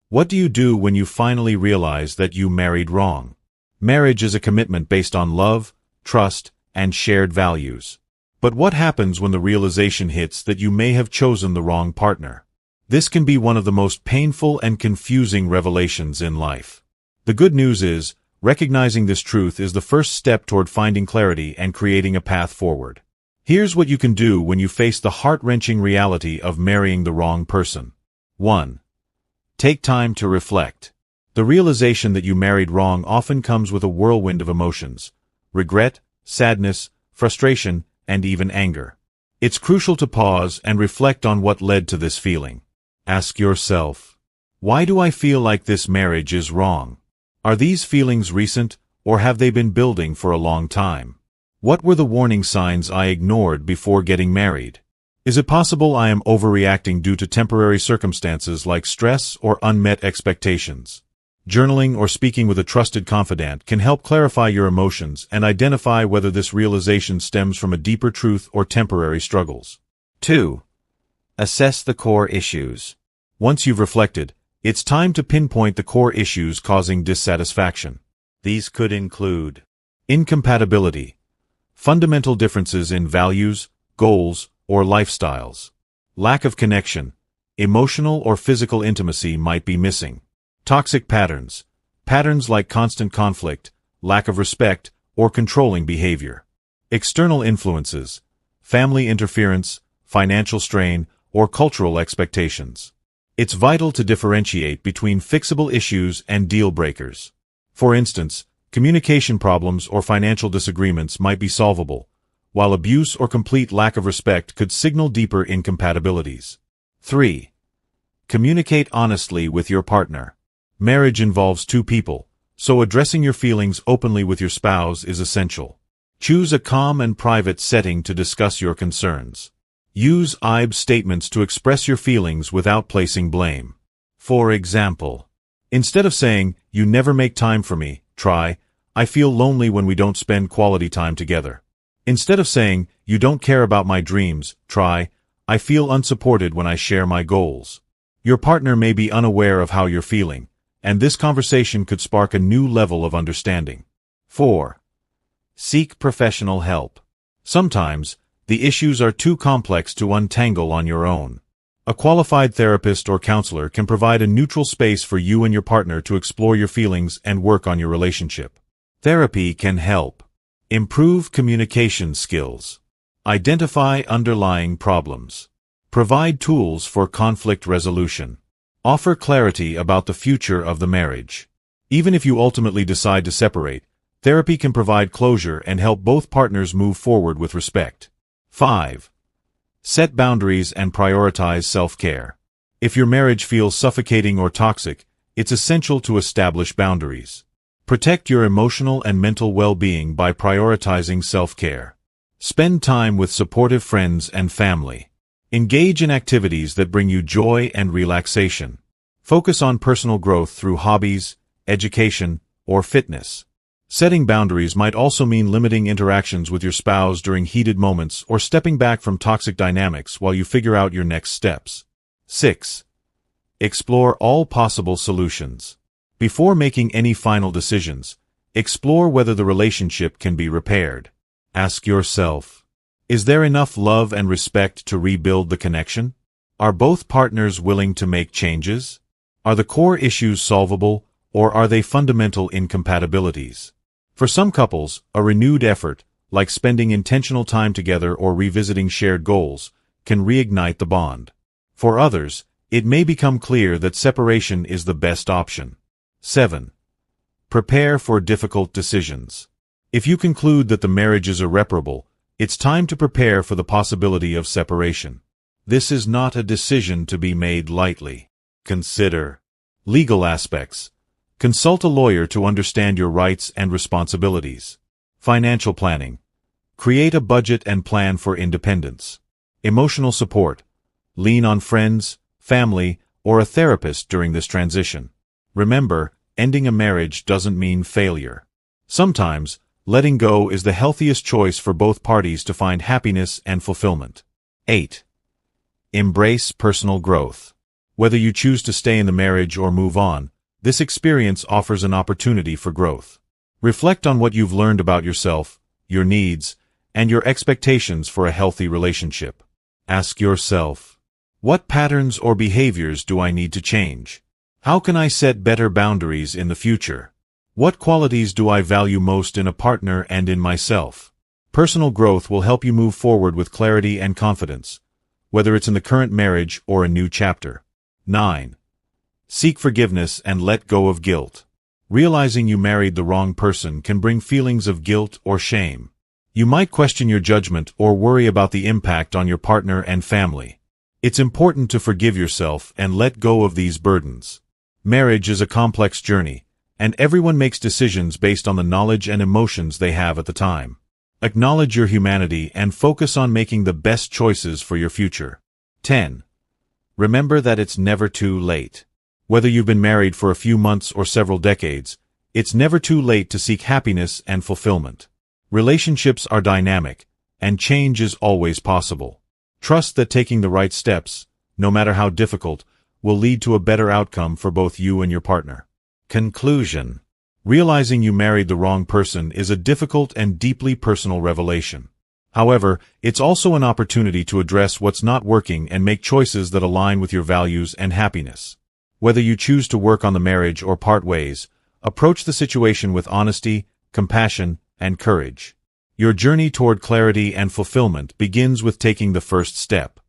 What do you do when you finally realize that you married wrong? Marriage is a commitment based on love, trust, and shared values. But what happens when the realization hits that you may have chosen the wrong partner? This can be one of the most painful and confusing revelations in life. The good news is, recognizing this truth is the first step toward finding clarity and creating a path forward. Here's what you can do when you face the heart-wrenching reality of marrying the wrong person. 1. Take time to reflect. The realization that you married wrong often comes with a whirlwind of emotions: regret, sadness, frustration, and even anger. It's crucial to pause and reflect on what led to this feeling. Ask yourself, why do I feel like this marriage is wrong? Are these feelings recent, or have they been building for a long time? What were the warning signs I ignored before getting married? Is it possible I am overreacting due to temporary circumstances like stress or unmet expectations? Journaling or speaking with a trusted confidant can help clarify your emotions and identify whether this realization stems from a deeper truth or temporary struggles. 2. Assess the core issues. Once you've reflected, it's time to pinpoint the core issues causing dissatisfaction. These could include incompatibility, fundamental differences in values, goals, or lifestyles. Lack of connection, emotional or physical intimacy might be missing. Toxic patterns, patterns like constant conflict, lack of respect, or controlling behavior. External influences, family interference, financial strain, or cultural expectations. It's vital to differentiate between fixable issues and deal breakers. For instance, communication problems or financial disagreements might be solvable, while abuse or complete lack of respect could signal deeper incompatibilities. 3. Communicate honestly with your partner. Marriage involves two people, so addressing your feelings openly with your spouse is essential. Choose a calm and private setting to discuss your concerns. Use I statements to express your feelings without placing blame. For example, instead of saying, "You never make time for me," try, "I feel lonely when we don't spend quality time together." Instead of saying, "You don't care about my dreams," try, "I feel unsupported when I share my goals." Your partner may be unaware of how you're feeling, and this conversation could spark a new level of understanding. 4. Seek professional help. Sometimes, the issues are too complex to untangle on your own. A qualified therapist or counselor can provide a neutral space for you and your partner to explore your feelings and work on your relationship. Therapy can help improve communication skills, identify underlying problems, provide tools for conflict resolution, offer clarity about the future of the marriage. Even if you ultimately decide to separate, therapy can provide closure and help both partners move forward with respect. 5. Set boundaries and prioritize self-care. If your marriage feels suffocating or toxic, it's essential to establish boundaries. Protect your emotional and mental well-being by prioritizing self-care. Spend time with supportive friends and family. Engage in activities that bring you joy and relaxation. Focus on personal growth through hobbies, education, or fitness. Setting boundaries might also mean limiting interactions with your spouse during heated moments or stepping back from toxic dynamics while you figure out your next steps. 6. Explore all possible solutions. Before making any final decisions, explore whether the relationship can be repaired. Ask yourself, is there enough love and respect to rebuild the connection? Are both partners willing to make changes? Are the core issues solvable, or are they fundamental incompatibilities? For some couples, a renewed effort, like spending intentional time together or revisiting shared goals, can reignite the bond. For others, it may become clear that separation is the best option. 7. Prepare for difficult decisions. If you conclude that the marriage is irreparable, it's time to prepare for the possibility of separation. This is not a decision to be made lightly. Consider legal aspects. Consult a lawyer to understand your rights and responsibilities. Financial planning. Create a budget and plan for independence. Emotional support. Lean on friends, family, or a therapist during this transition. Remember, ending a marriage doesn't mean failure. Sometimes, letting go is the healthiest choice for both parties to find happiness and fulfillment. 8. Embrace personal growth. Whether you choose to stay in the marriage or move on, this experience offers an opportunity for growth. Reflect on what you've learned about yourself, your needs, and your expectations for a healthy relationship. Ask yourself, what patterns or behaviors do I need to change? How can I set better boundaries in the future? What qualities do I value most in a partner and in myself? Personal growth will help you move forward with clarity and confidence, whether it's in the current marriage or a new chapter. 9. Seek forgiveness and let go of guilt. Realizing you married the wrong person can bring feelings of guilt or shame. You might question your judgment or worry about the impact on your partner and family. It's important to forgive yourself and let go of these burdens. Marriage is a complex journey, and everyone makes decisions based on the knowledge and emotions they have at the time. Acknowledge your humanity and focus on making the best choices for your future. 10. Remember that it's never too late. Whether you've been married for a few months or several decades, it's never too late to seek happiness and fulfillment. Relationships are dynamic, and change is always possible. Trust that taking the right steps, no matter how difficult, will lead to a better outcome for both you and your partner. Conclusion. Realizing you married the wrong person is a difficult and deeply personal revelation. However, it's also an opportunity to address what's not working and make choices that align with your values and happiness. Whether you choose to work on the marriage or part ways, approach the situation with honesty, compassion, and courage. Your journey toward clarity and fulfillment begins with taking the first step.